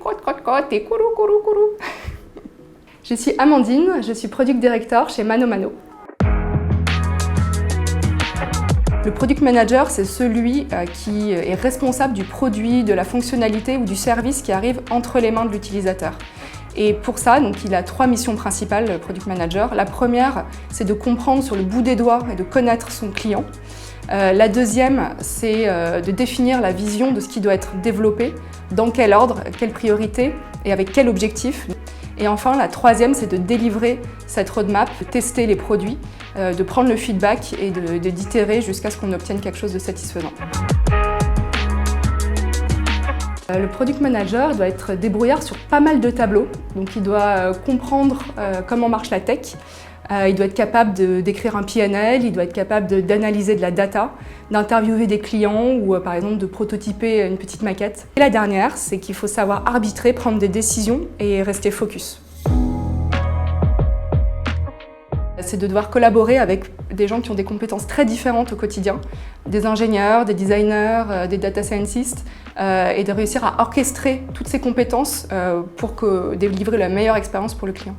crotte, crotte, crotte et courou, courou, courou. Je suis Amandine, je suis Product Director chez Mano Mano. Le Product Manager, c'est celui qui est responsable du produit, de la fonctionnalité ou du service qui arrive entre les mains de l'utilisateur. Et pour ça, donc, il a 3 missions principales, le Product Manager. La première, c'est de comprendre sur le bout des doigts et de connaître son client. La deuxième, c'est de définir la vision de ce qui doit être développé, dans quel ordre, quelle priorité et avec quel objectif. Et enfin, la troisième, c'est de délivrer cette roadmap, de tester les produits, de prendre le feedback et d'itérer jusqu'à ce qu'on obtienne quelque chose de satisfaisant. Le Product Manager doit être débrouillard sur pas mal de tableaux, donc il doit comprendre comment marche la tech, il doit être capable d'écrire un PNL, il doit être capable d'analyser de la data, d'interviewer des clients ou par exemple de prototyper une petite maquette. Et la dernière, c'est qu'il faut savoir arbitrer, prendre des décisions et rester focus. C'est de devoir collaborer avec des gens qui ont des compétences très différentes au quotidien, des ingénieurs, des designers, des data scientists, et de réussir à orchestrer toutes ces compétences pour délivrer la meilleure expérience pour le client.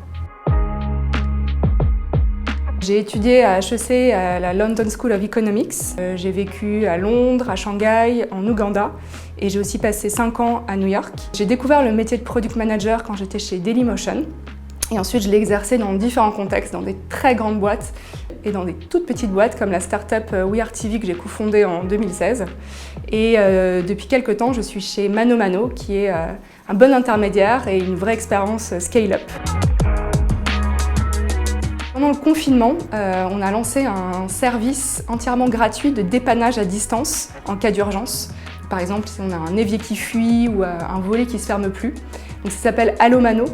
J'ai étudié à HEC à la London School of Economics. J'ai vécu à Londres, à Shanghai, en Ouganda et j'ai aussi passé 5 ans à New York. J'ai découvert le métier de Product Manager quand j'étais chez Dailymotion. Et ensuite, je l'ai exercé dans différents contextes, dans des très grandes boîtes et dans des toutes petites boîtes comme la start-up WeAreTV que j'ai cofondée en 2016. Et depuis quelques temps, je suis chez Mano Mano, qui est un bon intermédiaire et une vraie expérience scale-up. Pendant le confinement, on a lancé un service entièrement gratuit de dépannage à distance en cas d'urgence. Par exemple, si on a un évier qui fuit ou un volet qui ne se ferme plus. Donc, ça s'appelle Allo Mano.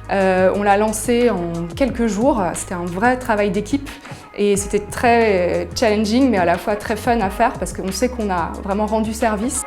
On l'a lancé en quelques jours, c'était un vrai travail d'équipe et c'était très challenging mais à la fois très fun à faire parce qu'on sait qu'on a vraiment rendu service.